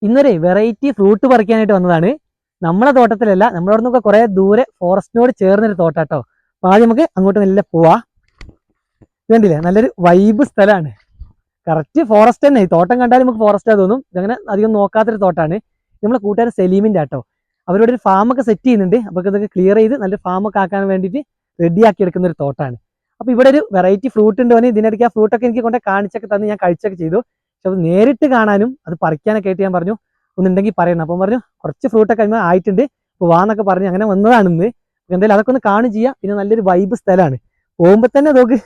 ഇന്നൊരു variety fruit പറിക്കാനായിട്ട് വന്നതാണ്. നമ്മളെ തോട്ടത്തിലല്ല, നമ്മുടെ അവിടെ നിന്നൊക്കെ കുറെ ദൂരെ ഫോറസ്റ്റിനോട് ചേർന്നൊരു തോട്ടാട്ടോ. അപ്പൊ ആദ്യം നമുക്ക് അങ്ങോട്ട് നല്ല പോവാ. വേണ്ടില്ലേ, നല്ലൊരു വൈബ് സ്ഥലമാണ്. കറക്റ്റ് ഫോറസ്റ്റ് തന്നെ. ഈ തോട്ടം കണ്ടാലും നമുക്ക് ഫോറസ്റ്റാ തോന്നും. ഇതങ്ങനെ അധികം നോക്കാത്തൊരു തോട്ടാണ്. നമ്മളെ കൂട്ടുകാരൻ സലീമിന്റെ ആട്ടോ. അവരോട് ഒരു ഫാമൊക്കെ സെറ്റ് ചെയ്യുന്നുണ്ട്. അപ്പൊ ഇതൊക്കെ ക്ലിയർ ചെയ്ത് നല്ല ഫാമൊക്കെ ആക്കാൻ വേണ്ടിയിട്ട് റെഡിയാക്കി എടുക്കുന്ന ഒരു തോട്ടാണ്. അപ്പൊ ഇവിടെ ഒരു വെറൈറ്റി ഫ്രൂട്ട് ഉണ്ട്. ഇതിനിടയ്ക്ക് ആ ഫ്രൂട്ടൊക്കെ എനിക്ക് കൊണ്ട് കാണിച്ചൊക്കെ തന്ന് ഞാൻ കഴിച്ചൊക്കെ ചെയ്തു. പക്ഷെ അത് നേരിട്ട് കാണാനും അത് പറിക്കാനൊക്കെ ആയിട്ട് ഞാൻ പറഞ്ഞു ഒന്നുണ്ടെങ്കിൽ പറയണം. അപ്പം പറഞ്ഞു കുറച്ച് ഫ്രൂട്ടൊക്കെ അതിന് ആയിട്ടുണ്ട്, അപ്പോൾ വാന്നൊക്കെ പറഞ്ഞ് അങ്ങനെ വന്നതാണ് ഇന്ന്. എന്തായാലും അതൊക്കെ ഒന്ന് കാണും ചെയ്യാം. പിന്നെ നല്ലൊരു വൈബ് സ്ഥലമാണ്. പോകുമ്പോൾ തന്നെ നോക്ക്,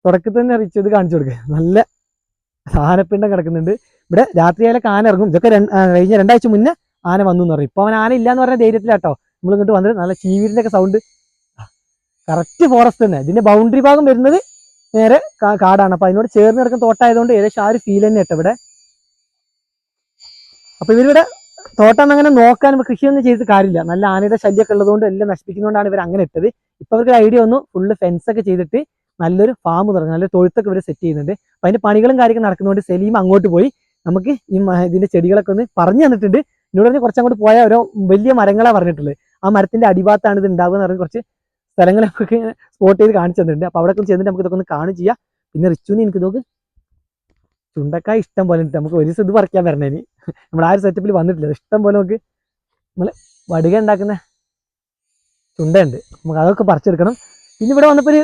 തുടക്കത്തിൽ തന്നെ റിച്ച് ഇത് കാണിച്ചു കൊടുക്കുക. നല്ല ആനപ്പിണ്ടം കിടക്കുന്നുണ്ട് ഇവിടെ. രാത്രിയായാലൊക്കെ ആന ഇറങ്ങും. ഇതൊക്കെ കഴിഞ്ഞ 2 ആഴ്ച മുന്നേ ആന വന്നു എന്ന് പറയും. ഇപ്പൊ അവൻ ആന ഇല്ലാന്ന് പറഞ്ഞ ധൈര്യത്തിലാട്ടോ നമ്മൾ ഇങ്ങോട്ട് വന്നിട്ട്. നല്ല ചീവീരിന്റെ ഒക്കെ സൗണ്ട്. കറക്റ്റ് ഫോറസ്റ്റ് തന്നെ. ഇതിന്റെ ബൗണ്ടറി ഭാഗം വരുന്നത് നേരെ കാടാണ്. അപ്പൊ അതിനോട് ചേർന്ന് കിടക്കുന്ന തോട്ടായതുകൊണ്ട് ഏകദേശം ആ ഒരു ഫീൽ തന്നെ കേട്ടോ ഇവിടെ. അപ്പൊ ഇവരിവിടെ തോട്ടം അങ്ങനെ നോക്കാൻ കൃഷിയൊന്നും ചെയ്തിട്ട് കാര്യമില്ല. നല്ല ആനയുടെ ശല്യമൊക്കെ ഉള്ളതുകൊണ്ട് എല്ലാം നശിപ്പിക്കുന്നതുകൊണ്ടാണ് ഇവർ അങ്ങനെ ഇട്ടത്. ഇപ്പൊ അവർക്ക് ഐഡിയ വന്നു, ഫുള്ള് ഫെൻസ് ഒക്കെ ചെയ്തിട്ട് നല്ലൊരു ഫാം തുടങ്ങും, നല്ലൊരു തൊഴുത്തൊക്കെ ഇവർ സെറ്റ് ചെയ്യുന്നുണ്ട്. അപ്പൊ അതിന്റെ പണികളും കാര്യങ്ങളും നടക്കുന്നതുകൊണ്ട് സലീം അങ്ങോട്ട് പോയി നമുക്ക് ഈ ഇതിന്റെ ചെടികളൊക്കെ ഒന്ന് പറഞ്ഞു തന്നിട്ടുണ്ട്. എന്നോട് പറഞ്ഞ് കുറച്ചങ്ങോട്ട് പോയാൽ ഓരോ വലിയ മരങ്ങളാണ് പറഞ്ഞിട്ടുള്ളത്. ആ മരത്തിന്റെ അടിഭാഗത്താണ് ഇത് ഉണ്ടാവുക എന്ന് പറഞ്ഞ് കുറച്ച് സ്ഥലങ്ങളൊക്കെ സ്പോട്ട് ചെയ്ത് കാണിച്ചു തന്നിട്ടുണ്ട്. അപ്പൊ അവിടെ ചെന്നിട്ട് നമുക്ക് ഇതൊക്കെ ഒന്ന് കാണും ചെയ്യാം. പിന്നെ റിച്ചുവിന് എനിക്ക് നോക്ക് ചുണ്ടക്കായ ഇഷ്ടം പോലെ ഉണ്ട്. നമുക്ക് ഒരു ദിവസം ഇത് പറിക്കാൻ വരണേ. ഇനി നമ്മൾ ആ ഒരു സെറ്റപ്പിൽ വന്നിട്ടില്ല. ഇഷ്ടം പോലെ നമുക്ക് നമ്മൾ വടുക ഉണ്ടാക്കുന്ന ചുണ്ടയുണ്ട്, നമുക്ക് അതൊക്കെ പറിച്ചെടുക്കണം. പിന്നെ ഇവിടെ വന്നപ്പോൾ ഒരു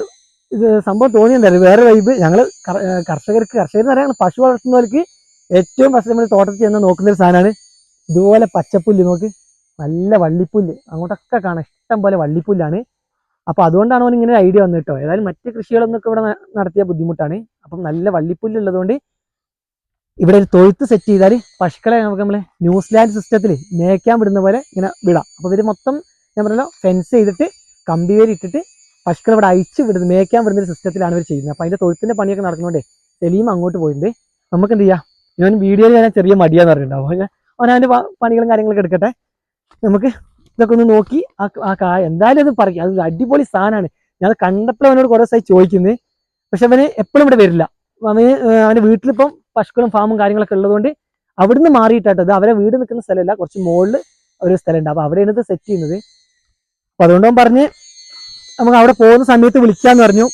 ഇത് സംഭവം തോന്നിയിട്ടുണ്ടായിരുന്നു, വേറെ വൈബ്. ഞങ്ങൾ കർഷകർ എന്ന് പറയാൻ പശു വളർത്തുന്നവർക്ക് ഏറ്റവും ഫസ്റ്റ് നമ്മൾ തോട്ടത്തിൽ ചെന്ന് നോക്കുന്ന ഒരു സാധനമാണ് ഇതുപോലെ പച്ചപ്പുല്ല്. നോക്ക്, നല്ല വള്ളിപ്പുല്ല് അങ്ങോട്ടൊക്കെ കാണാം. ഇഷ്ടം പോലെ വള്ളിപ്പുല്ലാണ്. അപ്പൊ അതുകൊണ്ടാണ് അവൻ ഇങ്ങനെ ഐഡിയ വന്നു കേട്ടോ. ഏതായാലും മറ്റ് കൃഷികളൊന്നും ഇവിടെ നടത്തിയ ബുദ്ധിമുട്ടാണ്. അപ്പം നല്ല വള്ളിപ്പുല്ല് ഉള്ളതുകൊണ്ട് ഇവിടെ ഒരു തൊഴുത്ത് സെറ്റ് ചെയ്താൽ പശുക്കളെ നമുക്ക് നമ്മൾ ന്യൂസിലാൻഡ് സിസ്റ്റത്തിൽ മേയ്ക്കാൻ വിടുന്ന പോലെ ഇങ്ങനെ വിടാം. അപ്പോൾ ഇവർ മൊത്തം ഞാൻ പറഞ്ഞല്ലോ ഫെൻസ് ചെയ്തിട്ട് കമ്പി വേരി ഇട്ടിട്ട് പശുക്കളെ ഇവിടെ അയച്ചു വിടുന്നത്, മേയ്ക്കാൻ വിടുന്ന ഒരു സിസ്റ്റത്തിലാണ് ഇവർ ചെയ്യുന്നത്. അപ്പോൾ അതിന്റെ തൊഴുത്തിന്റെ പണിയൊക്കെ നടക്കുന്നതുകൊണ്ട് സലീം അങ്ങോട്ട് പോയിട്ടുണ്ട്. നമുക്ക് എന്ത് ചെയ്യാം, ഞാൻ വീഡിയോയിൽ ഞാൻ ചെറിയ മടിയാന്ന് പറഞ്ഞിട്ടുണ്ടാവും. അവനവൻ്റെ പണികളും കാര്യങ്ങളൊക്കെ എടുക്കട്ടെ. നമുക്ക് ഇതൊക്കെ ഒന്ന് നോക്കി ആ കായ എന്തായാലും അത് പറിക്കാം. അത് അടിപൊളി സാധനമാണ്. ഞാൻ കണ്ടപ്പോൾ അവനോട് കുറേ ദിവസമായി ചോദിക്കുന്നത്. പക്ഷെ അവന് എപ്പോഴും ഇവിടെ വരില്ല. അവന്റെ വീട്ടിലിപ്പം പശുക്കളും ഫാമും കാര്യങ്ങളൊക്കെ ഉള്ളതുകൊണ്ട് അവിടുന്ന് മാറിയിട്ടത്. അവരെ വീട് നിൽക്കുന്ന സ്ഥലമല്ല, കുറച്ച് മുകളിൽ ഒരു സ്ഥലമുണ്ട്. അപ്പൊ അവിടെയാണ് ഇത് സെറ്റ് ചെയ്യുന്നത്. അപ്പൊ അതുകൊണ്ട് അവൻ പറഞ്ഞ് നമുക്ക് അവിടെ പോകുന്ന സമയത്ത് വിളിക്കാന്ന് പറഞ്ഞു.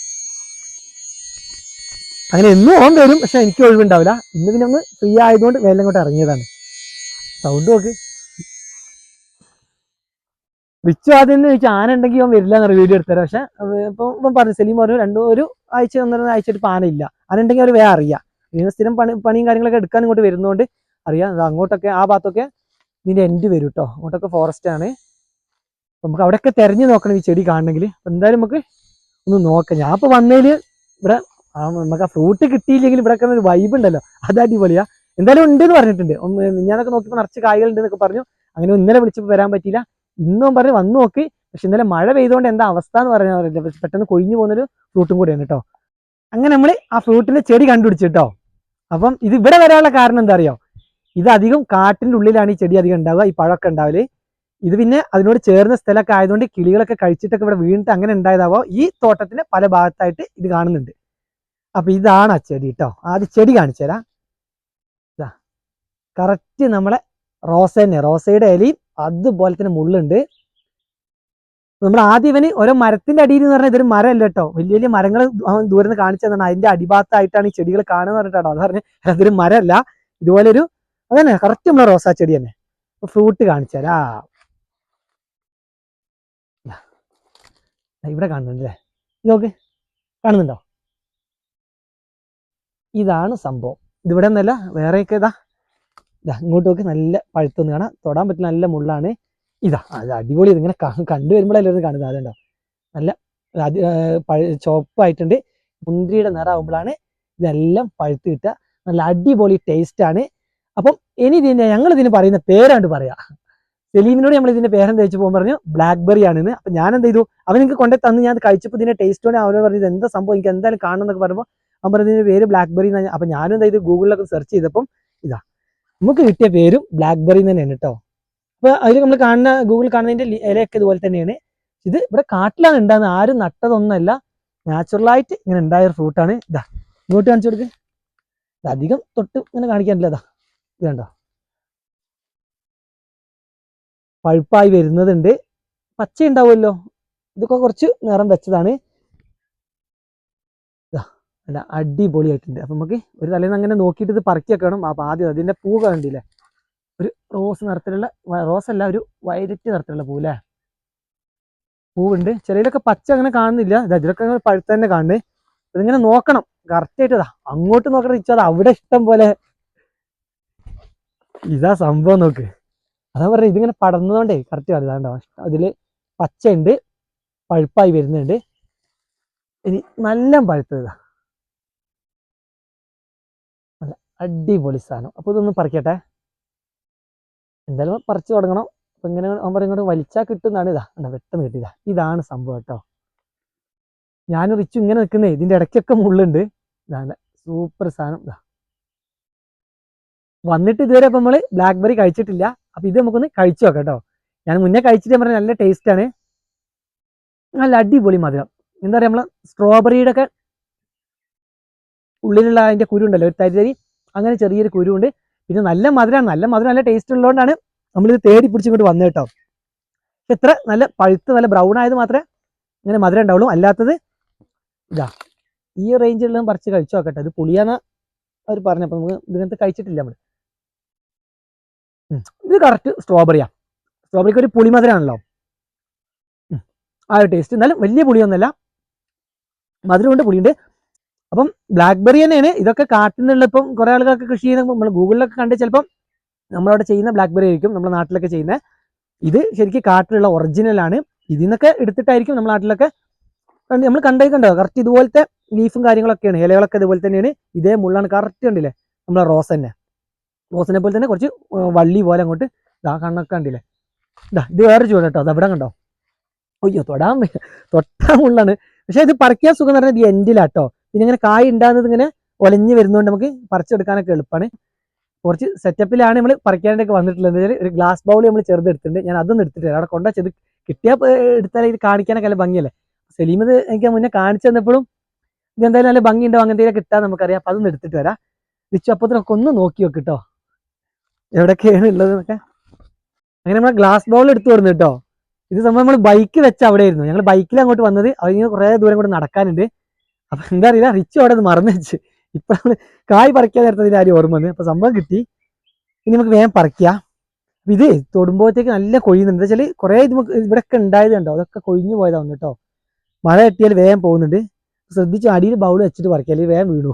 അങ്ങനെ എന്നും ഓൻ വരും, പക്ഷെ എനിക്ക് ഒഴിവുണ്ടാവില്ല. ഇന്ന് പിന്നെ ഒന്ന് ഫ്രീ ആയതുകൊണ്ട് വേല ഇങ്ങോട്ട് ഇറങ്ങിയതാണ്. സൗണ്ട് നോക്ക്. റിച്ചു ആദ്യം ചോദിച്ചാൽ ആന ഉണ്ടെങ്കിൽ അവൻ വരില്ല എന്നൊരു വീഡിയോ എടുത്തരാം. പക്ഷെ ഇപ്പം പറഞ്ഞു, സലീം പറഞ്ഞു ഒരു ആഴ്ച 1.5 ആഴ്ച ആയിട്ട് ആന ഇല്ല. ആന ഉണ്ടെങ്കിൽ അവർ വേറെ അറിയാം. ഇതിന് സ്ഥിരം പണിയും കാര്യങ്ങളൊക്കെ എടുക്കാൻ ഇങ്ങോട്ട് വരുന്നതുകൊണ്ട് അറിയാം. അങ്ങോട്ടൊക്കെ ആ ഭാഗത്തൊക്കെ ഇതിന്റെ എൻഡ് വരും കേട്ടോ. അങ്ങോട്ടൊക്കെ ഫോറസ്റ്റ് ആണ്. നമുക്ക് അവിടെയൊക്കെ തെരഞ്ഞു നോക്കണം ഈ ചെടി കാണണമെങ്കിൽ. എന്തായാലും നമുക്ക് ഒന്ന് നോക്കാം. ഞാൻ ഇപ്പൊ വന്നതിൽ ഇവിടെ നമുക്ക് ആ ഫ്രൂട്ട് കിട്ടിയില്ലെങ്കിൽ ഇവിടെ ഒരു വൈബ് ഉണ്ടല്ലോ, അത് അടിപൊളിയാ. എന്തായാലും ഉണ്ട് എന്ന് പറഞ്ഞിട്ടുണ്ട്. ഞാനൊക്കെ നോക്കിയപ്പോൾ നിറച്ച് കായകൾ ഉണ്ട് എന്നൊക്കെ പറഞ്ഞു. അങ്ങനെ ഇന്നലെ വിളിച്ചപ്പോൾ വരാൻ പറ്റിയില്ല. ഇന്നും പറഞ്ഞ് വന്നു നോക്കി. പക്ഷെ ഇന്നലെ മഴ പെയ്തുകൊണ്ട് എന്താ അവസ്ഥ എന്ന് പറയാൻ പെട്ടെന്ന് കൊഴിഞ്ഞു പോകുന്നൊരു ഫ്രൂട്ടും കൂടിയാണ് കേട്ടോ. അങ്ങനെ നമ്മൾ ആ ഫ്രൂട്ടിന്റെ ചെടി കണ്ടുപിടിച്ചിട്ടോ. അപ്പം ഇത് ഇവിടെ വരാനുള്ള കാരണം എന്താ അറിയോ, ഇത് അധികം കാട്ടിന്റെ ഉള്ളിലാണ് ഈ ചെടി അധികം ഉണ്ടാവുക, ഈ പഴമൊക്കെ ഉണ്ടാവല്. ഇത് പിന്നെ അതിനോട് ചേർന്ന സ്ഥലമൊക്കെ ആയതുകൊണ്ട് കിളികളൊക്കെ കഴിച്ചിട്ടൊക്കെ ഇവിടെ വീണിട്ട് അങ്ങനെ ഉണ്ടായതാവോ. ഈ തോട്ടത്തിന്റെ പല ഭാഗത്തായിട്ട് ഇത് കാണുന്നുണ്ട്. അപ്പൊ ഇതാണ് ആ ചെടി കേട്ടോ. ആദ്യം ചെടി കാണിച്ചു തരാം. ഇതാ കറക്റ്റ് നമ്മളെ റോസ തന്നെ, റോസയുടെ ഇലയും അതുപോലെ തന്നെ മുള്ളുണ്ട്. നമ്മൾ ആദ്യം ഇവന് ഓരോ മരത്തിന്റെ അടിയിൽ എന്ന് പറഞ്ഞാൽ ഇതൊരു മരമല്ല കേട്ടോ, വലിയ വലിയ മരങ്ങൾ ദൂരെ നിന്ന് കാണിച്ചു തന്നാണ്. അതിന്റെ അടിഭാഗത്തായിട്ടാണ് ഈ ചെടികൾ കാണുക പറഞ്ഞിട്ടാണോ. അത് പറഞ്ഞ് അതൊരു മരമല്ല, ഇതുപോലെ ഒരു അതന്നെ കറക്റ്റ് നമ്മളെ റോസാ ചെടി തന്നെ. ഫ്രൂട്ട് കാണിച്ചു തരാ. ഇവിടെ കാണുന്നുണ്ടല്ലേ, നോക്ക്, കാണുന്നുണ്ടോ? ഇതാണ് സംഭവം. ഇതിവിടെ ഒന്നല്ല, വേറെയൊക്കെ ഇതാ ഇങ്ങോട്ട് നോക്കി നല്ല പഴുത്തൊന്ന് കാണാം, തൊടാൻ പറ്റില്ല, നല്ല മുള്ളാണ്. ഇതാ അത് അടിപൊളി. ഇതിങ്ങനെ കണ്ടു വരുമ്പോഴല്ലേ കാണുന്നത്. അതുണ്ടോ നല്ല ചുവപ്പായിട്ടുണ്ട്. മുന്തിരിയുടെ നിറാവുമ്പോഴാണ് ഇതെല്ലാം പഴുത്ത് കിട്ടുക. നല്ല അടിപൊളി ടേസ്റ്റ് ആണ്. അപ്പം ഇനി ഞങ്ങൾ ഇതിന് പറയുന്ന പേരാണ്ട് പറയാ. സലീമിനോട് നമ്മൾ ഇതിന്റെ പേരെന്താ വെച്ച് പോകാൻ പറഞ്ഞു ബ്ലാക്ക്ബെറി ആണെന്ന്. അപ്പൊ ഞാൻ എന്ത് ചെയ്തു, അവൻ എനിക്ക് കൊണ്ടു തന്ന് ഞാൻ കഴിച്ചപ്പോൾ ഇതിന്റെ ടേസ്റ്റോടെ അവരോട് പറഞ്ഞത് എന്താ സംഭവം, എനിക്ക് എന്തായാലും കാണണം എന്നൊക്കെ പറയുമ്പോൾ അവൻ പറഞ്ഞതിന്റെ പേര് ബ്ലാക്ക്ബെറി എന്നാണ്. അപ്പൊ ഞാനും എന്താ ഇത് ഗൂഗിളിലൊക്കെ സെർച്ച് ചെയ്തപ്പം ഇതാ നമുക്ക് കിട്ടിയ പേരും ബ്ലാക്ക്ബെറി തന്നെയാണ് കേട്ടോ. അപ്പൊ അതിൽ നമ്മൾ കാണുന്ന ഗൂഗിൾ കാണുന്നതിന്റെ ഇലയൊക്കെ ഇതുപോലെ തന്നെയാണ്. ഇത് ഇവിടെ കാട്ടിലാണ് ഉണ്ടാകുന്നത്, ആരും നട്ടതൊന്നല്ല, നാച്ചുറലായിട്ട് ഇങ്ങനെ ഉണ്ടായ ഒരു ഫ്രൂട്ടാണ്. ഇതാ ഇങ്ങോട്ട് കാണിച്ചു കൊടുക്ക്. അധികം തൊട്ട് ഇങ്ങനെ കാണിക്കാനില്ല. ഇതാ ഇത് കണ്ടോ, പഴുപ്പായി വരുന്നതുണ്ട്. പച്ച ഉണ്ടാവുമല്ലോ, ഇതൊക്കെ കുറച്ച് നിറം വെച്ചതാണ്. അല്ല അടിപൊളിയായിട്ടുണ്ട്. അപ്പം നമുക്ക് ഒരു തലേന്ന് അങ്ങനെ നോക്കിയിട്ട് ഇത് പറക്കി വെക്കണം. അപ്പം ആദ്യം അതിൻ്റെ പൂ കണ്ടില്ലേ, ഒരു റോസ് നിറത്തിലുള്ള, റോസല്ല ഒരു വയലറ്റ് നിറത്തിലുള്ള പൂ അല്ലേ, പൂവുണ്ട്. ചിലയിലൊക്കെ പച്ച അങ്ങനെ കാണുന്നില്ല, ഇതിലൊക്കെ പഴുത്ത തന്നെ കാണുന്നത്. ഇതിങ്ങനെ നോക്കണം കറക്റ്റായിട്ടതാ, അങ്ങോട്ട് നോക്കണം ഇച്ചത് അവിടെ ഇഷ്ടം പോലെ. ഇതാ സംഭവം നോക്ക്, അതാ പറഞ്ഞത് ഇതിങ്ങനെ പടർന്നതുകൊണ്ടേ കറക്റ്റ് കാണുന്നുണ്ടോ. അതില് പച്ച ഉണ്ട്, പഴുപ്പായി വരുന്നുണ്ട്. ഇനി നല്ല പഴുത്തതാ, നല്ല അടിപൊളി സാധനം. അപ്പോൾ ഇതൊന്ന് പറിക്കട്ടെ, എന്തായാലും പറിച്ചു തുടങ്ങണം. അപ്പം ഇങ്ങനെ ആകുമ്പോൾ ഇങ്ങോട്ട് വലിച്ചാൽ കിട്ടുന്നതാണ്. ഇതാ എന്താ പെട്ടെന്ന് കിട്ടിയതാ, ഇതാണ് സംഭവം കേട്ടോ. ഞാൻ റിച്ചു ഇങ്ങനെ നിൽക്കുന്നേ, ഇതിൻ്റെ ഇടയ്ക്കൊക്കെ മുള്ളുണ്ട്. ഇതാണ് സൂപ്പർ സാധനം. ഇതാ വന്നിട്ട് ഇതുവരെ അപ്പം നമ്മൾ ബ്ലാക്ക്ബെറി കഴിച്ചിട്ടില്ല. അപ്പം ഇത് നമുക്കൊന്ന് കഴിച്ചു നോക്കാം കേട്ടോ. ഞാൻ മുന്നേ കഴിച്ചിട്ട് ഞാൻ പറഞ്ഞ നല്ല ടേസ്റ്റാണ്, നല്ല അടിപൊളി മധുരം. എന്താ പറയുക, നമ്മളെ സ്ട്രോബെറിയുടെ ഒക്കെ ഉള്ളിലുള്ള അതിൻ്റെ കുരു ഉണ്ടല്ലോ, ഒരു തരി അങ്ങനെ ചെറിയൊരു കുരുണ്ട്. പിന്നെ നല്ല മധുരമാണ്, നല്ല ടേസ്റ്റ് ഉള്ളതുകൊണ്ടാണ് നമ്മളിത് തേടി പിടിച്ചിങ്ങോട്ട് വന്നത് കേട്ടോ. എത്ര നല്ല പഴുത്ത് നല്ല ബ്രൗൺ ആയത് മാത്രമേ ഇങ്ങനെ മധുരം ഉണ്ടാവുള്ളൂ, അല്ലാത്തത് ഇതാ ഈ റേഞ്ചിലുള്ള പറിച്ച് കഴിച്ചു നോക്കട്ടെ. ഇത് പുളിയാന്ന് അവർ പറഞ്ഞപ്പോൾ നമുക്ക് ഇതിനകത്ത് കഴിച്ചിട്ടില്ല നമ്മൾ. ഇത് കറക്റ്റ് സ്ട്രോബെറിയാണ്. സ്ട്രോബെറിക്ക് ഒരു പുളി മധുരമാണല്ലോ, ആ ഒരു ടേസ്റ്റ്. എന്നാലും വലിയ പുളിയൊന്നുമല്ല, മധുരം കൊണ്ട് പുളിയുണ്ട്. അപ്പം ബ്ലാക്ക്ബെറി തന്നെയാണ് ഇതൊക്കെ കാട്ടിൽ നിന്നുള്ള. ഇപ്പം കുറേ ആളുകളൊക്കെ കൃഷി ചെയ്യുന്ന നമ്മൾ ഗൂഗിളിലൊക്കെ കണ്ട് ചിലപ്പം നമ്മളവിടെ ചെയ്യുന്ന ബ്ലാക്ക്ബെറി ആയിരിക്കും നമ്മുടെ നാട്ടിലൊക്കെ ചെയ്യുന്നത്. ഇത് ശരിക്കും കാട്ടിലുള്ള ഒറിജിനലാണ്. ഇതിൽ നിന്നൊക്കെ എടുത്തിട്ടായിരിക്കും നമ്മുടെ നാട്ടിലൊക്കെ നമ്മൾ കണ്ടോ കറക്റ്റ് ഇതുപോലത്തെ ലീഫും കാര്യങ്ങളൊക്കെയാണ്, ഇലകളൊക്കെ ഇതുപോലെ തന്നെയാണ്. ഇതേ മുള്ളാണ് കറക്റ്റ് കണ്ടില്ലേ, നമ്മളെ റോസിനെ പോലെ തന്നെ കുറച്ച് വള്ളി പോലെ അങ്ങോട്ട് ഇതാ കണ്ണൊക്കെ കണ്ടില്ലേ. ഇതാ ഇത് വേറെ ചൂട് കേട്ടോ, അത് അവിടെ കണ്ടോ, അയ്യോ തൊട്ടാ മുള്ളാണ്. പക്ഷെ ഇത് പറിക്കാൻ സുഖം എന്ന് പറഞ്ഞാൽ ഇത് എൻഡിലാട്ടോ. പിന്നെ ഇങ്ങനെ കായ് ഉണ്ടാകുന്നത് ഇങ്ങനെ ഒലഞ്ഞ് വരുന്നതുകൊണ്ട് നമുക്ക് പറിച്ചെടുക്കാനൊക്കെ എളുപ്പമാണ്. കുറച്ച് സെറ്റപ്പിലാണ് നമ്മൾ പറിക്കാനായിട്ടൊക്കെ വന്നിട്ടുള്ളത്. ഒരു ഗ്ലാസ് ബൗൾ നമ്മൾ ചെറുതെടുത്തിട്ടുണ്ട്, ഞാൻ അതൊന്നും എടുത്തിട്ടില്ല. അവിടെ കൊണ്ടാ ചെത് കിട്ടിയാൽ എടുത്താൽ ഇത് കാണിക്കാനൊക്കെ നല്ല ഭംഗിയല്ലേ. സലീം ഇത് എനിക്ക് മുന്നേ കാണിച്ചു തന്നപ്പോഴും ഇതെന്തായാലും നല്ല ഭംഗിയുണ്ടോ അങ്ങനത്തെ കിട്ടാൻ നമുക്കറിയാം. അപ്പം അതൊന്നും എടുത്തിട്ട് വരാം. തിരിച്ചു അപ്പത്തിനൊക്കെ ഒന്ന് നോക്കി വെക്കിട്ടോ എവിടെയൊക്കെയാണ് ഉള്ളത് എന്നൊക്കെ. അങ്ങനെ നമ്മൾ ഗ്ലാസ് ബൗൾ എടുത്തു കൊടുന്നു കേട്ടോ. ഇത് സംഭവം നമ്മൾ ബൈക്ക് വെച്ച അവിടെ ആയിരുന്നു, ഞങ്ങൾ ബൈക്കിൽ അങ്ങോട്ട് വന്നത്. അതിന് കുറേ ദൂരം കൂടെ നടക്കാനുണ്ട്. അപ്പൊ എന്താ അറിയില്ല, റിച്ചു അവിടെ മറന്നു വെച്ച്. ഇപ്പൊ നമ്മള് കായ് പറിക്കാൻ നേരത്തെ ആരും ഓർമ്മ വന്ന്. അപ്പൊ സംഭവം കിട്ടി. ഇനി നമുക്ക് വേഗം പറിക്കാം. ഇത് തൊടുമ്പോഴത്തേക്ക് നല്ല കൊഴിയുന്നുണ്ട്. എന്താ വെച്ചാൽ കുറേ ഇത് ഇവിടെയൊക്കെ ഉണ്ടായത് കണ്ടോ, അതൊക്കെ കൊഴിഞ്ഞു പോയതാണ് കേട്ടോ. മഴ എത്തിയാൽ വേഗം പോകുന്നുണ്ട്. ശ്രദ്ധിച്ച് അടിയിൽ ബൗൾ വെച്ചിട്ട് പറിക്കാം, അല്ലെങ്കിൽ വേഗം വീണു.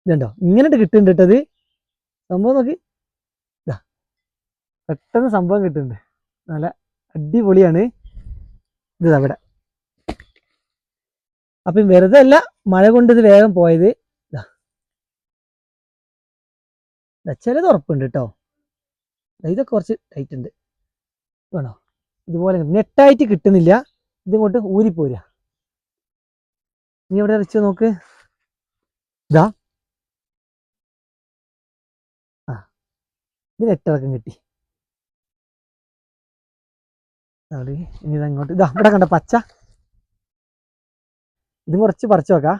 ഇതുണ്ടോ ഇങ്ങനെ കിട്ടുന്നുണ്ട് കേട്ടത് സംഭവം നോക്കി. പെട്ടെന്ന് സംഭവം കിട്ടുന്നുണ്ട്, നല്ല അടിപൊളിയാണ്. ഇത് അവിടെ അപ്പം വെറുതെ അല്ല, മഴ കൊണ്ട് ഇത് വേഗം പോയത്. ചിലത് ഉറപ്പുണ്ട് കേട്ടോ, ഇതൊക്കെ കുറച്ച് ടൈറ്റ് ഉണ്ട് വേണോ. ഇതുപോലെ നെറ്റായിട്ട് കിട്ടുന്നില്ല, ഇതിങ്ങോട്ട് ഊരിപ്പോരാ. നീ എവിടെ വെച്ച് നോക്ക്, ഇതാ ആ ഇത് നെറ്റിറക്കം കിട്ടി. ഇനി ഇതങ്ങോട്ട് ഇതാ ഇവിടെ കണ്ട പച്ച, ഇതും കുറച്ച് പറിച്ചു നോക്കാം.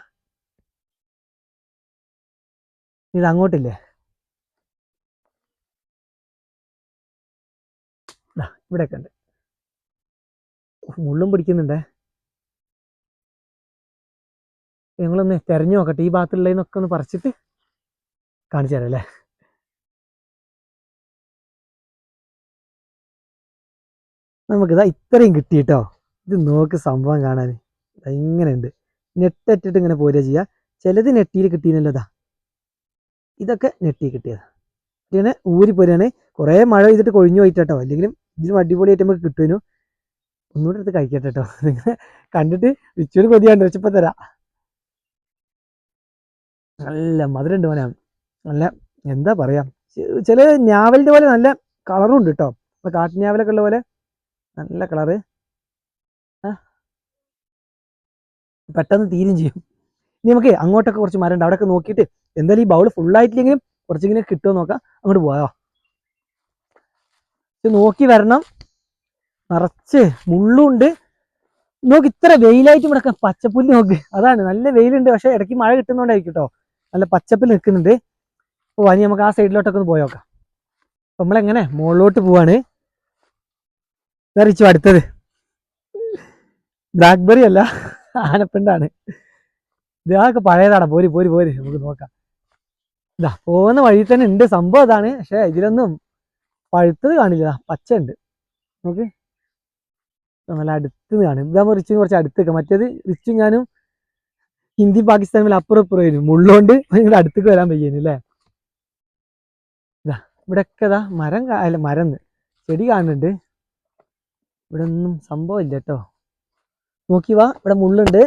ഇത് അങ്ങോട്ടില്ലേ, ഇവിടെയൊക്കെ ഉണ്ട്, മുള്ളും പിടിക്കുന്നുണ്ടേ. ഞങ്ങളൊന്ന് തെരഞ്ഞു നോക്കട്ടെ, ഈ ഭാഗത്തുള്ളതിനൊക്കെ ഒന്ന് പറിച്ചിട്ട് കാണിച്ചു തരാം അല്ലേ. നമുക്കിതാ ഇത്രയും കിട്ടി കേട്ടോ. ഇത് നോക്ക് സംഭവം കാണാൻ ഇങ്ങനെയുണ്ട്. നെട്ടിട്ടിട്ട് ഇങ്ങനെ പോരുക ചെയ്യുക. ചിലത് നെറ്റിയിൽ കിട്ടിയെന്നല്ലതാ, ഇതൊക്കെ നെറ്റി കിട്ടിയതാ. ഇങ്ങനെ ഊരി പോരുകയാണ്. കുറേ മഴ ചെയ്തിട്ട് കൊഴിഞ്ഞു പോയിട്ടോ, അല്ലെങ്കിലും ഇതിനും അടിപൊളിയായിട്ട് നമുക്ക് കിട്ടുന്നു. ഒന്നുകൂടെ എടുത്ത് കഴിക്കട്ടെ കേട്ടോ. നിങ്ങൾ കണ്ടിട്ട് ഇച്ചൊരു കൊതിയാണ്ട് വെച്ചപ്പോൾ തരാം. നല്ല മധുരമുണ്ട് മോനെ, നല്ല എന്താ പറയാ, ചില ഞാവലിൻ്റെ പോലെ നല്ല കളറും ഉണ്ട് കേട്ടോ. ഇപ്പൊ കാട്ടുഞാവലൊക്കെ ഉള്ള പോലെ നല്ല കളറ്, പെട്ടെന്ന് തീരും ചെയ്യും. ഇനി നമുക്ക് അങ്ങോട്ടൊക്കെ കുറച്ച് മരം ഉണ്ട്, അവിടെയൊക്കെ നോക്കിയിട്ട് എന്തായാലും ഈ ബൗൾ ഫുള്ളായിട്ടില്ലെങ്കിലും കുറച്ചിങ്ങനെ കിട്ടുമോ നോക്കാം. അങ്ങോട്ട് പോയോ, ഇത് നോക്കി വരണം. നിറച്ച് മുള്ളുണ്ട്. നോക്ക് ഇത്ര വെയിലായിട്ട് ഇവിടെ പച്ചപ്പുല്ല് നോക്ക്, അതാണ് നല്ല വെയിലുണ്ട്. പക്ഷെ ഇടയ്ക്ക് മഴ കിട്ടുന്നോണ്ടായിരിക്കും കേട്ടോ, നല്ല പച്ചപ്പിൽ നിൽക്കുന്നുണ്ട്. അപ്പോൾ ഇനി നമുക്ക് ആ സൈഡിലോട്ടൊക്കെ ഒന്ന് പോയോക്കാം. അപ്പം നമ്മളെങ്ങനെ മുകളിലോട്ട് പോവാണ്. റിച്ചു അടുത്തത് ബ്ലാക്ക്ബെറി അല്ല, ആനപ്പിണ്ടാണ്. ഇതൊക്കെ പഴയതാണ്. പോരി പോരി പോരി നമുക്ക് നോക്കാം. ഇതാ പോകുന്ന വഴി തന്നെ ഉണ്ട് സംഭവം അതാണ്. പക്ഷെ ഇതിലൊന്നും പഴുത്തത് കാണില്ല, പച്ച ഉണ്ട്. നോക്ക്, നല്ല അടുത്ത് കാണും. ഇതാകുമ്പോൾ റിച്ചിന് കുറച്ച് അടുത്തേക്ക്. മറ്റേത് റിച്ചും ഞാനും ഹിന്ദി പാകിസ്ഥാനിൽ അപ്പുറം ഇപ്പുറം വരും, മുള്ളോണ്ട് നിങ്ങളുടെ അടുത്തേക്ക് വരാൻ പയ്യേന് അല്ലേ. ഇതാ ഇവിടെയൊക്കെ ഇതാ മരം അല്ല മരം ചെടി കാണുന്നുണ്ട്. ഇവിടെ ഒന്നും സംഭവം ഇല്ല കേട്ടോ. നോക്കി വാ, ഇവിടെ മുള്ളുണ്ട്.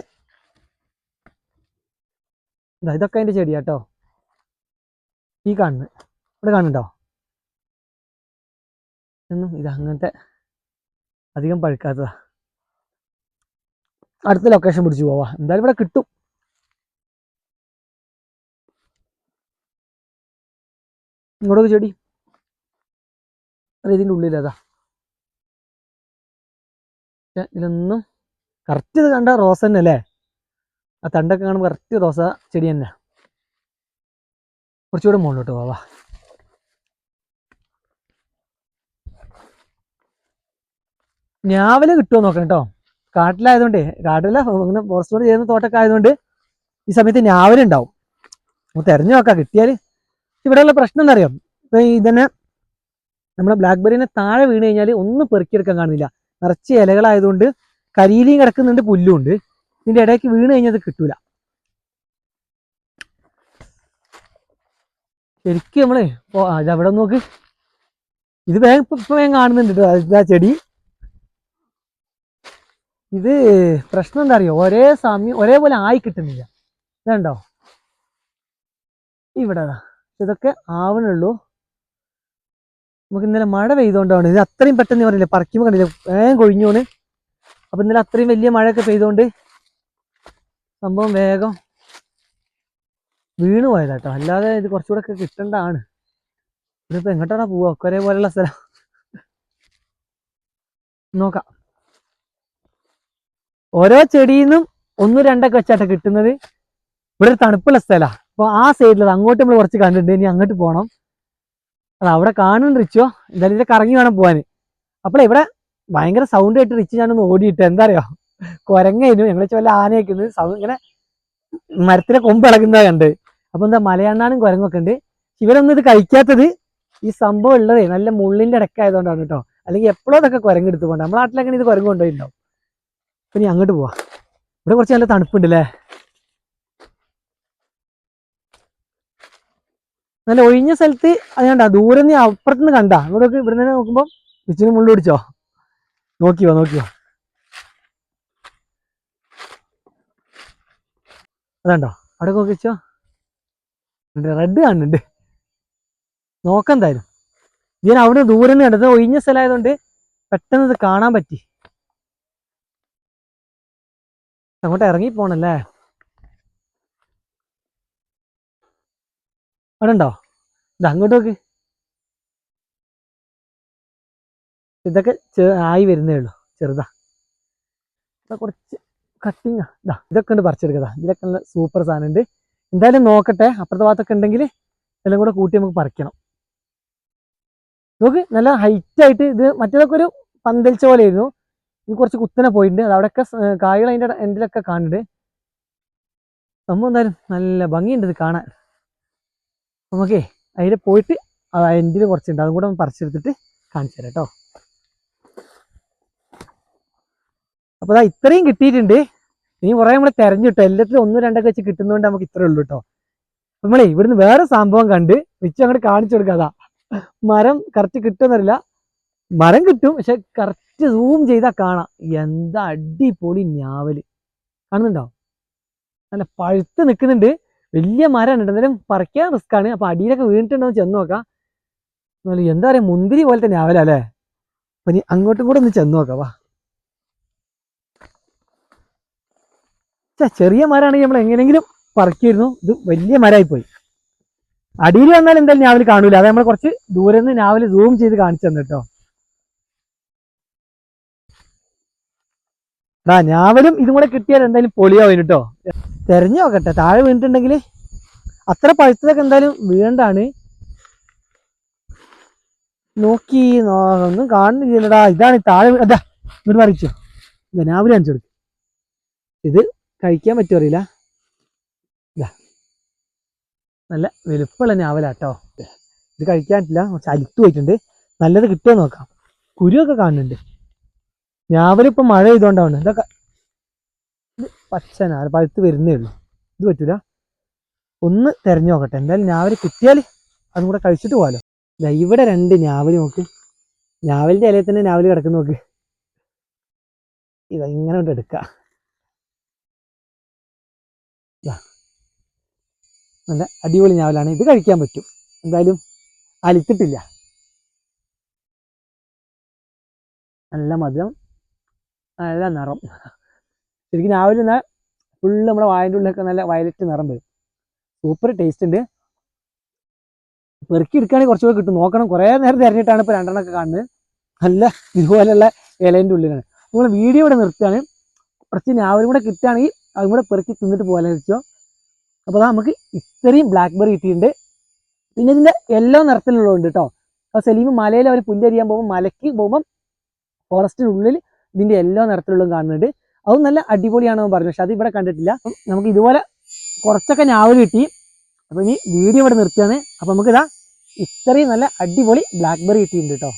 ഇതൊക്കെ അതിന്റെ ചെടിയാ കേട്ടോ. ഈ കാണുന്നത് ഇവിടെ കാണുന്നുണ്ടോ? ഒന്നും ഇത് അങ്ങനത്തെ അധികം പഴുക്കാത്തതാ. അടുത്ത ലൊക്കേഷൻ പിടിച്ചു പോവാ, എന്തായാലും ഇവിടെ കിട്ടും. ഇങ്ങോട്ടൊക്കെ ചെടി ഇതിൻ്റെ ഉള്ളിലതാ. ഇതിലൊന്നും കറക്റ്റ് ഇത് കണ്ട റോസ തന്നെ അല്ലേ. ആ തണ്ടൊക്കെ കാണുമ്പോൾ കറക്റ്റ് റോസ ചെടി തന്നെ. കുറച്ചുകൂടെ മുകളിലോട്ട് പോവാ. ഞാവല് കിട്ടുമോ നോക്കണം കേട്ടോ. കാട്ടിലായതുകൊണ്ടേ, കാട്ടില ഇങ്ങനെ ഫോറസ്റ്റോട് ചെയ്യുന്ന തോട്ടൊക്കെ ആയതുകൊണ്ട് ഈ സമയത്ത് ഞാവലുണ്ടാവും. നമുക്ക് തെരഞ്ഞു നോക്കാം കിട്ടിയാൽ. ഇവിടെയുള്ള പ്രശ്നം എന്താ അറിയാം, ഇപ്പൊ ഇതന്നെ നമ്മുടെ ബ്ലാക്ക്ബെറിനെ താഴെ വീണ് കഴിഞ്ഞാൽ ഒന്നും പെറുക്കിയെടുക്കാൻ കാണില്ല. നിറച്ച് ഇലകളായതുകൊണ്ട് കരിയിലയും കിടക്കുന്നുണ്ട്, പുല്ലും ഉണ്ട്. ഇതിന്റെ ഇടയ്ക്ക് വീണ് കഴിഞ്ഞാൽ അത് കിട്ടൂല. ശരിക്കും നമ്മളെ ഇതവിടെ നോക്ക്, ഇത് വേഗം ഇപ്പൊ വേഗം കാണുന്നുണ്ട് കേട്ടോ ആ ചെടി. ഇത് പ്രശ്നം എന്താ അറിയോ, ഒരേ സമയം ഒരേപോലെ ആയി കിട്ടുന്നില്ല. ഇതുണ്ടോ ഇവിടെ, ഇതൊക്കെ ആവണുള്ളൂ. നമുക്ക് ഇന്നലെ മഴ പെയ്തുകൊണ്ടാണ് ഇത് അത്രയും പെട്ടെന്ന് പറഞ്ഞില്ലേ, പറിക്കുമ്പോൾ കണ്ടില്ല വേഗം കൊഴിഞ്ഞോണ്. അപ്പൊ ഇന്നലെ അത്രയും വലിയ മഴയൊക്കെ പെയ്തുകൊണ്ട് സംഭവം വേഗം വീണു പോയതാട്ടോ. അല്ലാതെ ഇത് കുറച്ചുകൂടെ ഒക്കെ കിട്ടേണ്ടതാണ്. ഇതിപ്പോ എങ്ങോട്ടാണ് പോവാ, ഒക്കെ ഒരേപോലെയുള്ള സ്ഥലം. നോക്കാം, ഓരോ ചെടിയിൽ ഒന്നും രണ്ടൊക്കെ വെച്ചാട്ടെ കിട്ടുന്നത്. ഇവിടെ ഒരു തണുപ്പുള്ള സ്ഥലമാണ്. അപ്പൊ ആ സൈഡിലത് അങ്ങോട്ട് നമ്മൾ കുറച്ച് കണ്ടിട്ടുണ്ട്. ഇനി അങ്ങോട്ട് പോകണം. അത് അവിടെ കാണുന്നുണ്ട് റിച്ചോ. എന്തായാലും ഇതിൽ കറങ്ങി വേണം പോകാൻ. അപ്പോൾ ഇവിടെ ഭയങ്കര സൗണ്ട് കേട്ട് റിച്ച് ഞാനൊന്ന് ഓടിയിട്ട് എന്താ അറിയോ, കുരങ്ങായിരുന്നു. ഞങ്ങൾ വല്ല ആനയൊക്കുന്നത് സൗണ്ട് ഇങ്ങനെ മരത്തിലെ കൊമ്പ് ഇളകുന്നത് കണ്ട്. അപ്പൊ എന്താ മലയണ്ണാനും കുരങ്ങൊക്കെ ഉണ്ട്. ഇവരൊന്നും ഇത് കഴിക്കാത്തത് ഈ സംഭവം ഉള്ളതേ നല്ല മുള്ളിന്റെ ഇടക്കായതുകൊണ്ടാണ് കേട്ടോ. അല്ലെങ്കിൽ എപ്പോഴും അതൊക്കെ കുരങ്ങ് എടുത്തു പോകണ്ട. നമ്മളെ നാട്ടിലൊക്കെ ഇത് കുരങ്ങ് കൊണ്ടുപോയിട്ടുണ്ടാവും. അപ്പൊ ഇനി അങ്ങോട്ട് പോവാ. ഇവിടെ കുറച്ച് നല്ല തണുപ്പുണ്ട് അല്ലേ, നല്ല ഒഴിഞ്ഞ സ്ഥലത്ത്. അത് കണ്ട ദൂരെ നിന്ന് അപ്പുറത്തുനിന്ന് കണ്ട അങ്ങോട്ടൊക്കെ ഇവിടെ നിന്ന് നോക്കുമ്പോ റിച്ചിന് മുള്ളു പിടിച്ചോ. നോക്കിയോ നോക്കിയോ, അതുണ്ടോ അവിടെ നോക്കിച്ചോ, റെഡ് കാണുന്നുണ്ട്. നോക്കാം എന്തായാലും. ഞാൻ അവിടെ ദൂരെ നിന്ന് കണ്ടത് ഒഴിഞ്ഞ സ്ഥലമായതുകൊണ്ട് പെട്ടെന്ന് ഇത് കാണാൻ പറ്റി. അങ്ങോട്ട് ഇറങ്ങി പോണല്ലേ. അവിടെ ഉണ്ടോ? ഇത് അങ്ങോട്ട് നോക്ക്, ഇതൊക്കെ ആയി വരുന്നേ ഉള്ളൂ, ചെറുതാ. കുറച്ച് കട്ടിങ്ങാ. ഇതൊക്കെ ഉണ്ട് പറിച്ചെടുക്കതാ. ഇതിലൊക്കെ നല്ല സൂപ്പർ സാധനം ഉണ്ട്. എന്തായാലും നോക്കട്ടെ, അപ്പുറത്തെ ഭാഗത്തൊക്കെ ഉണ്ടെങ്കിൽ എല്ലാം കൂടെ കൂട്ടി നമുക്ക് പറിക്കണം. നോക്ക്, നല്ല ഹൈറ്റ് ആയിട്ട്. ഇത് മറ്റേതൊക്കെ ഒരു പന്തലിച്ച പോലെ ആയിരുന്നു. ഇത് കുറച്ച് കുത്തനെ പോയിട്ടുണ്ട്. അത് അവിടെയൊക്കെ കായകൾ അതിൻ്റെ എൻഡിലൊക്കെ കാണുന്നുണ്ട്. സംഭവം എന്തായാലും നല്ല ഭംഗിയുണ്ട് ഇത് കാണാൻ. നമുക്കേ അതിൽ പോയിട്ട് എൻഡിൽ കുറച്ചുണ്ട്, അതും കൂടെ പറിച്ചെടുത്തിട്ട് കാണിച്ചു തരാം കേട്ടോ. അപ്പൊ അതാ ഇത്രയും കിട്ടിയിട്ടുണ്ട്. ഇനി കുറെ നമ്മൾ തെരഞ്ഞിട്ടോ, എല്ലാത്തിലും ഒന്നും രണ്ടൊക്കെ വെച്ച് കിട്ടുന്നതുകൊണ്ട് നമുക്ക് ഇത്രേ ഉള്ളൂ കേട്ടോ. നമ്മളേ ഇവിടുന്ന് വേറെ സംഭവം കണ്ട് വെച്ച് അങ്ങോട്ട് കാണിച്ചു കൊടുക്കാതാ. മരം കറക്റ്റ് കിട്ടുന്നറിയില്ല, മരം കിട്ടും പക്ഷെ കറക്റ്റ് സൂം ചെയ്താൽ കാണാം. എന്താ അടിപൊളി ഞാവല് കാണുന്നുണ്ടോ, നല്ല പഴുത്ത് നിൽക്കുന്നുണ്ട്. വലിയ മരമാണ്, എന്തായാലും പറിക്കാൻ റിസ്ക് ആണ്. അപ്പൊ അടിയിലൊക്കെ വീണിട്ടുണ്ടോ ചെന്ന് നോക്കാം. എന്താ പറയാ, മുന്തിരി പോലത്തെ ഞാവല അല്ലേ. അപ്പൊ ഇനി അങ്ങോട്ടും കൂടെ ഒന്ന് ചെന്ന് നോക്കാം. വാ, ചെറിയ മരമാണെങ്കിൽ നമ്മൾ എങ്ങനെയെങ്കിലും പറിക്കായിരുന്നു. ഇത് വലിയ മരമായി പോയി. അടിയിൽ വന്നാൽ എന്തായാലും ഞാവൽ കാണൂല. അത് നമ്മൾ കുറച്ച് ദൂരെ നിന്ന് ഞാവൽ സൂം ചെയ്ത് കാണിച്ചു തന്നെ കേട്ടോ. ഞാവലും ഇതും കൂടെ കിട്ടിയാൽ എന്തായാലും പൊളിയാവും കേട്ടോ. തെരഞ്ഞു നോക്കട്ടെ, താഴെ വീണിട്ടുണ്ടെങ്കിൽ അത്ര പഴുത്തതൊക്കെ എന്തായാലും വീണ്ടാണ്. നോക്കി ഒന്നും കാണുന്നില്ലടാ. ഇതാണ് താഴെ അതാ ഇങ്ങോട്ട് പറിച്ചോ. ഇതാ രാവിലെ കാണിച്ചു കൊടുക്കും. ഇത് കഴിക്കാൻ പറ്റുമോ അറിയില്ല. ഇതാ നല്ല വലുപ്പമുള്ള ഞാവലാട്ടോ. ഇത് കഴിക്കാൻ പറ്റില്ല, കുറച്ച് അലുത്ത് പോയിട്ടുണ്ട്. നല്ലത് കിട്ടുമോ നോക്കാം. കുരുവൊക്കെ കാണുന്നുണ്ട്. ഞാവലിപ്പം മഴ ചെയ്തോണ്ടാണ്. ഇതൊക്കെ ഇത് പച്ചനാ, പഴുത്ത് വരുന്നേ ഉള്ളൂ. ഇത് പറ്റൂല. ഒന്ന് തെരഞ്ഞു നോക്കട്ടെ. എന്തായാലും ഞാവൽ കിട്ടിയാൽ അതും കൂടെ കഴിച്ചിട്ട് പോകാലോ. ഇവിടെ 2 ഞാവൽ നോക്ക്. ഞാവലിന്റെ ഇലയിൽ തന്നെ ഞാവൽ കിടക്കുന്ന നോക്ക്. ഇതാ ഇങ്ങനെ കൊണ്ട് എടുക്കാം. നല്ല അടിപൊളി ഞാവലാണ്. ഇത് കഴിക്കാൻ പറ്റും. എന്തായാലും അലിത്തിട്ടില്ല. നല്ല മധുരം, നല്ല നിറം. ശരിക്കും ഞാവൽ എന്നാൽ ഫുള്ള് നമ്മുടെ വായൻ്റെ ഉള്ളിലൊക്കെ നല്ല വയലറ്റ് നിറം വരും. സൂപ്പർ ടേസ്റ്റ് ഉണ്ട്. പെറുക്കി എടുക്കുകയാണെങ്കിൽ കുറച്ചുകൂടെ കിട്ടും. നോക്കണം. കുറേ നേരം തിരഞ്ഞിട്ടാണ് ഇപ്പോൾ 2 എണ്ണമൊക്കെ കാണുന്നത്. നല്ല ഇതുപോലെയുള്ള ഇലേൻ്റെ ഉള്ളിലാണ്. നമ്മൾ വീഡിയോ ഇവിടെ നിർത്തുകയാണ്. കുറച്ച് ഞാവലും കൂടെ കിട്ടുകയാണെങ്കിൽ അതും കൂടെ പെറുക്കി തിന്നിട്ട് പോകാൻ വെച്ചോ. അപ്പോൾ അതാ നമുക്ക് ഇത്രയും ബ്ലാക്ക്ബെറി കിട്ടിയിട്ടുണ്ട്. പിന്നെ ഇതിൻ്റെ യെല്ലോ നിറത്തിലുള്ളതുണ്ട് കേട്ടോ. അപ്പോൾ സലീം മലയിൽ അവർ പുല്ലരിയാൻ പോകുമ്പോൾ മലയ്ക്ക് പോകുമ്പം ഫോറസ്റ്റിനുള്ളിൽ ഇതിൻ്റെ യെല്ലോ നിറത്തിലുള്ളതും കാണുന്നുണ്ട്. അതും നല്ല അടിപൊളിയാണെന്ന് പറഞ്ഞു. പക്ഷെ അത് ഇവിടെ കണ്ടിട്ടില്ല. അപ്പം നമുക്ക് ഇതുപോലെ കുറച്ചൊക്കെ ഞാവൽ കിട്ടി. അപ്പോൾ ഇനി വീഡിയോ ഇവിടെ നിർത്തുകയാണ്. അപ്പോൾ നമുക്കിതാ ഇത്രയും നല്ല അടിപൊളി ബ്ലാക്ക്ബെറി കിട്ടിയിട്ടുണ്ട് കേട്ടോ.